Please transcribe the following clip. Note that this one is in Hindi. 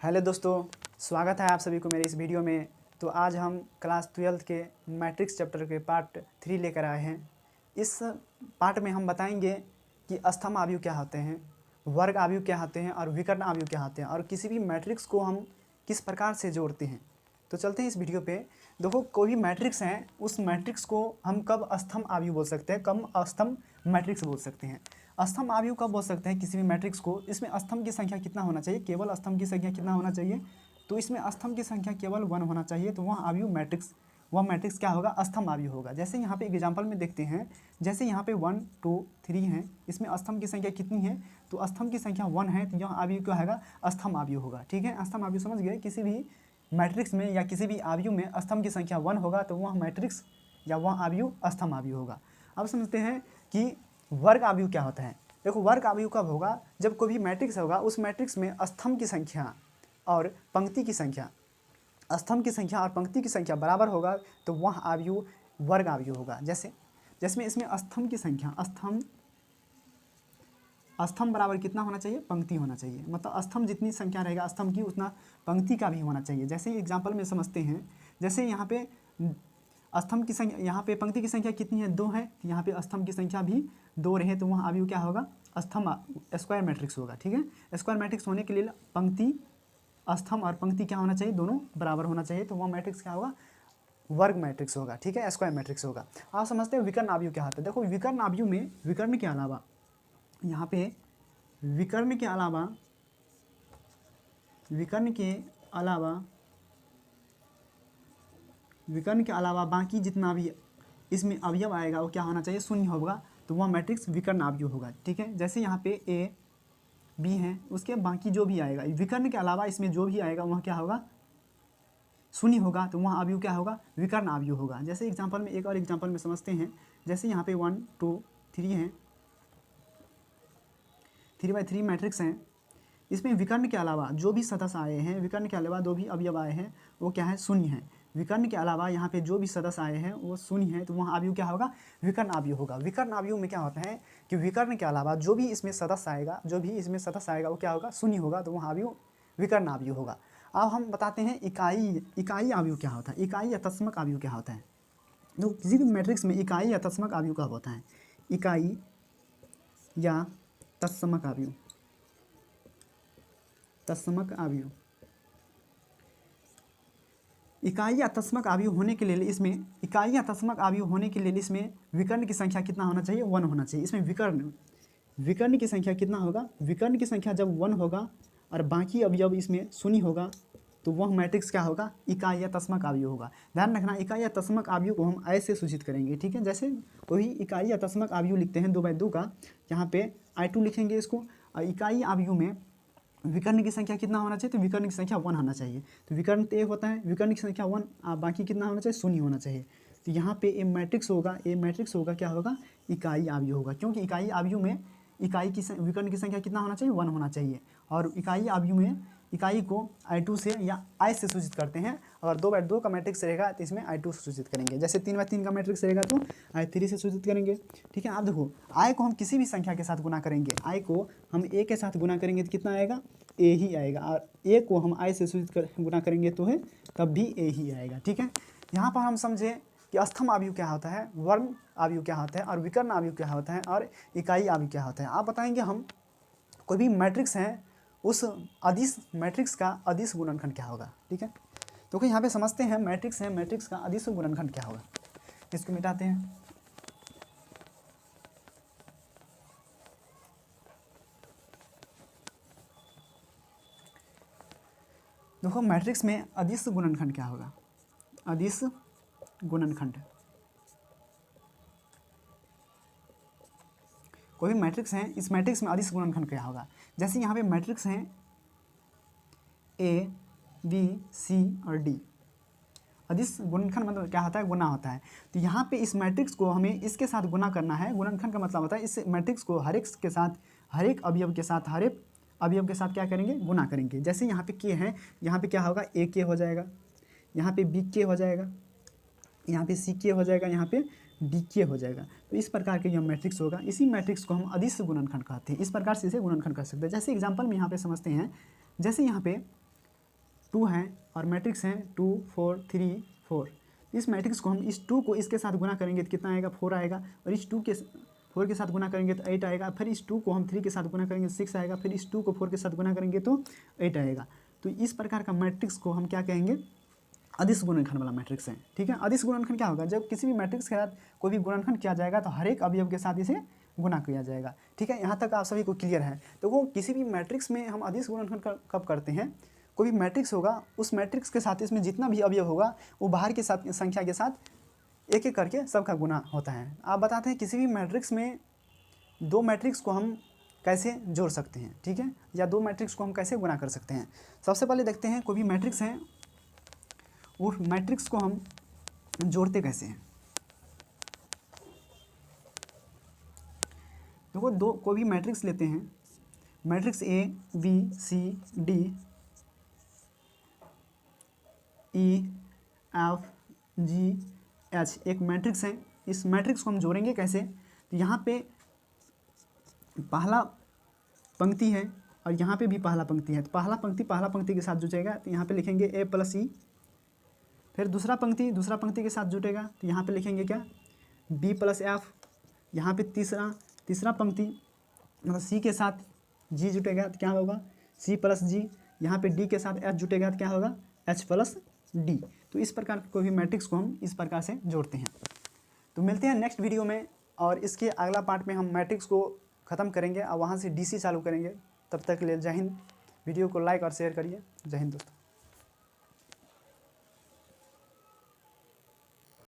हेलो दोस्तों, स्वागत है आप सभी को मेरे इस वीडियो में। तो आज हम क्लास 12 के मैट्रिक्स चैप्टर के पार्ट 3 लेकर आए हैं। इस पार्ट में हम बताएंगे कि स्तंभ आव्यूह क्या होते हैं, वर्ग आव्यूह क्या होते हैं और विकर्ण आव्यूह क्या होते हैं और किसी भी मैट्रिक्स को हम किस प्रकार से जोड़ते हैं। तो चलते हैं इस वीडियो पे। देखो, कोई भी मैट्रिक्स है, उस मैट्रिक्स को हम कब स्तंभ आव्यूह बोल सकते हैं, कब स्तंभ मैट्रिक्स बोल सकते हैं। स्तंभ आव्यूह कब बोल सकते हैं किसी भी मैट्रिक्स को, इसमें स्तंभ की संख्या कितना होना चाहिए, केवल स्तंभ की संख्या कितना होना चाहिए। तो इसमें स्तंभ की संख्या केवल 1 होना चाहिए, तो वह आव्यूह मैट्रिक्स, वह मैट्रिक्स क्या होगा, स्तंभ आव्यूह होगा। जैसे यहाँ पे एग्जाम्पल में देखते हैं, जैसे यहाँ पे 1 2 3 है, इसमें स्तंभ की संख्या कितनी है, तो स्तंभ की संख्या 1 है, तो यह आव्यूह क्या होगा, स्तंभ आव्यूह होगा। ठीक है, स्तंभ आव्यूह समझ गए। किसी भी मैट्रिक्स में या किसी भी आव्यूह में स्तंभ की संख्या 1 होगा तो वह मैट्रिक्स या वह आव्यूह स्तंभ आव्यूह होगा। अब समझते हैं कि वर्ग आव्यूह क्या होता है। देखो, वर्ग आव्यूह कब होगा, जब कोई भी मैट्रिक्स होगा, उस मैट्रिक्स में स्तंभ की संख्या और पंक्ति की संख्या, स्तंभ की संख्या और पंक्ति की संख्या बराबर होगा तो वह आव्यूह वर्ग आव्यूह होगा। जैसे जिसमें इसमें स्तंभ की संख्या, स्तंभ बराबर कितना होना चाहिए, पंक्ति होना चाहिए। मतलब स्तंभ जितनी संख्या रहेगा स्तंभ की, उतना पंक्ति का भी होना चाहिए। जैसे एग्जाम्पल में समझते हैं, जैसे यहाँ पे स्तंभ की संख्या, यहाँ पे पंक्ति की संख्या कितनी है, 2 है, तो यहाँ पे स्तंभ की संख्या भी 2 रहे तो वहाँ आव्यूह क्या होगा, स्तंभ स्क्वायर मैट्रिक्स होगा। ठीक है, स्क्वायर मैट्रिक्स होने के लिए पंक्ति, स्तंभ और पंक्ति क्या होना चाहिए, दोनों बराबर होना चाहिए, तो वह मैट्रिक्स क्या होगा, वर्ग मैट्रिक्स होगा। ठीक है, स्क्वायर मैट्रिक्स होगा। आप समझते हैं विकर्ण आव्यूह क्या होता है। देखो, विकर्ण आव्यूह में विकर्ण के अलावा, यहाँ पे विकर्ण के अलावा बाकी जितना भी इसमें अवयव आएगा वो क्या होना चाहिए, शून्य होगा, तो वह मैट्रिक्स विकर्ण आव्यूह होगा। ठीक है, जैसे यहाँ पे ए बी है, उसके बाकी जो भी आएगा विकर्ण के अलावा इसमें जो भी आएगा वह क्या होगा, शून्य होगा, तो वह आव्यूह क्या होगा, विकर्ण आव्यूह होगा। जैसे एग्जाम्पल में, एक और एग्जाम्पल में समझते हैं, जैसे यहाँ पे 1 2 3 है, 3/3 मैट्रिक्स हैं। इसमें विकर्ण के अलावा जो भी सदस्य आए हैं, विकर्ण के अलावा जो भी अवयव आए हैं वो क्या है, शून्य है। विकर्ण के अलावा यहाँ पे जो भी सदस्य आए हैं वो शून्य है, तो वहाँ आव्यूह क्या होगा, विकर्ण आव्यूह होगा। विकर्ण आव्यूह में क्या होता है कि विकर्ण के अलावा जो भी इसमें सदस्य आएगा, वो क्या होगा, शून्य होगा, तो वहाँ आव्यूह विकर्ण आव्यूह होगा। अब हम बताते हैं इकाई आव्यूह क्या होता है, इकाई या तत्समक आव्यूह क्या होता है। तो किसी भी मैट्रिक्स में इकाई या तत्समक आव्यूह कब होता है, इकाई या तत्समक आव्यूह, तत्समक आव्यूह, इकाई या तत्समक आव्यूह होने के लिए इसमें, इकाई या तत्समक आव्यूह होने के लिए इसमें विकर्ण की संख्या कितना होना चाहिए, 1 होना चाहिए। इसमें विकर्ण की संख्या कितना होगा, विकर्ण की संख्या जब 1 होगा और बाकी अवयव इसमें शून्य होगा तो वह मैट्रिक्स क्या होगा, इकाई या तत्समक आव्यूह होगा। ध्यान रखना, इकाई या तत्समक आव्यूह को हम ऐसे सूचित करेंगे। ठीक है, जैसे वही इकाई या तत्समक आव्यूह लिखते हैं 2/2 का, यहाँ पे I2 लिखेंगे इसको। और इकाई आव्यूह में विकर्ण की संख्या कितना होना चाहिए, तो विकर्ण की संख्या 1 होना चाहिए। तो विकर्ण तो 1 होता है, विकर्ण की संख्या 1, बाकी कितना होना चाहिए, शून्य होना चाहिए। तो यहाँ पे ए मैट्रिक्स होगा क्या होगा, इकाई आव्यूह होगा, क्योंकि इकाई आव्यूह में विकर्ण की संख्या कितना होना चाहिए, 1 होना चाहिए। और इकाई आव्यूह में इकाई को I2 से या I से सूचित करते हैं। अगर 2/2 का मैट्रिक्स रहेगा तो इसमें I2 से सूचित करेंगे। जैसे 3/3 का मैट्रिक्स रहेगा तो I3 से सूचित करेंगे। ठीक है, आप देखो, I को हम किसी भी संख्या के साथ गुना करेंगे, I को हम A के साथ गुना करेंगे तो कितना आएगा, A ही आएगा। और A को हम I से सूचित गुना करेंगे तो है तब भी A ही आएगा। ठीक है, यहाँ पर हम समझे कि स्तंभ आव्यूह क्या होता है, वर्ण आव्यूह क्या होता है और विकर्ण आव्यूह क्या होता है और इकाई आव्यूह क्या होता है। आप बताएंगे हम, कोई भी मैट्रिक्स है, उस अदिश मैट्रिक्स का अदिश गुणनखंड क्या होगा। ठीक है, तो यहाँ पे समझते हैं, मैट्रिक्स है, मैट्रिक्स का अदिश गुणनखंड क्या होगा। इसको मिटाते हैं। देखो, मैट्रिक्स में अदिश गुणनखंड क्या होगा, अदिश गुणनखंड, कोई भी मैट्रिक्स है, इस मैट्रिक्स में अदिश गुणनखंड क्या होगा। जैसे यहाँ पे मैट्रिक्स हैं A B C और D, अदिश गुणनखंड मतलब क्या होता है, गुना होता है। तो यहाँ पे इस मैट्रिक्स को हमें इसके साथ गुना करना है। गुणनखंड का मतलब होता है इस मैट्रिक्स को हर एक अवयव के साथ क्या करेंगे, गुना करेंगे। जैसे यहाँ पे K है, यहाँ पे क्या होगा, AK हो जाएगा, यहाँ पे BK हो जाएगा, यहाँ पे CK हो जाएगा, यहाँ पे DK हो जाएगा। तो इस प्रकार के यह मैट्रिक्स होगा। इसी मैट्रिक्स को हम अदिश गुणनखंड कहते हैं। इस प्रकार से इसे गुणनखंड कर सकते हैं। जैसे एग्जाम्पल में यहाँ पे समझते हैं, जैसे यहाँ पे 2 है और मैट्रिक्स है 2 4 3 4। इस मैट्रिक्स को हम इस 2 को इसके साथ गुना करेंगे तो कितना आएगा 4 आएगा, और इस 2 के 4 के साथ गुना करेंगे तो 8 आएगा, फिर इस 2 को हम 3 के साथ गुना करेंगे तो 6 आएगा, फिर इस 2 को 4 के साथ गुना करेंगे तो 8 आएगा। तो इस प्रकार का मैट्रिक्स को हम क्या कहेंगे, अदिश गुणनखंड वाला मैट्रिक्स है। ठीक है, अदिश गुणनखंड क्या होगा, जब किसी भी मैट्रिक्स के साथ कोई भी गुणनखंड किया जाएगा तो हर एक अवयव के साथ इसे गुना किया जाएगा। ठीक है, यहाँ तक आप सभी को क्लियर है। तो वो किसी भी मैट्रिक्स में हम अदिश गुणनखंड कब करते हैं, कोई भी मैट्रिक्स होगा उस मैट्रिक्स के साथ इसमें जितना भी अवयव होगा वो बाहर के साथ संख्या के साथ एक एक करके सबका गुना होता है। आप बताते हैं किसी भी मैट्रिक्स में 2 मैट्रिक्स को हम कैसे जोड़ सकते हैं। ठीक है, या 2 मैट्रिक्स को हम कैसे गुना कर सकते हैं। सबसे पहले देखते हैं कोई भी मैट्रिक्स है और मैट्रिक्स को हम जोड़ते कैसे हैं। देखो दो कोई भी मैट्रिक्स लेते हैं, matrix A B C D E F G H एक मैट्रिक्स है। इस मैट्रिक्स को हम जोड़ेंगे कैसे, तो यहाँ पे पहला पंक्ति है और यहाँ पे भी पहला पंक्ति है, तो पहला पंक्ति के साथ जुटेगा तो यहाँ पे लिखेंगे ए प्लस ई। फिर दूसरा पंक्ति के साथ जुटेगा तो यहाँ पे लिखेंगे क्या, बी प्लस एफ। यहाँ पे तीसरा पंक्ति मतलब सी के साथ जी जुटेगा तो क्या होगा, सी प्लस जी। यहाँ पे डी के साथ एच जुटेगा तो क्या होगा, एच प्लस डी। तो इस प्रकार कोई भी मैट्रिक्स को हम इस प्रकार से जोड़ते हैं। तो मिलते हैं नेक्स्ट वीडियो में, और इसके अगला पार्ट में हम मैट्रिक्स को ख़त्म करेंगे और वहाँ से डीसी चालू करेंगे। तब तक के लिए जय हिंद। वीडियो को लाइक और शेयर करिए। जय हिंद दोस्तों।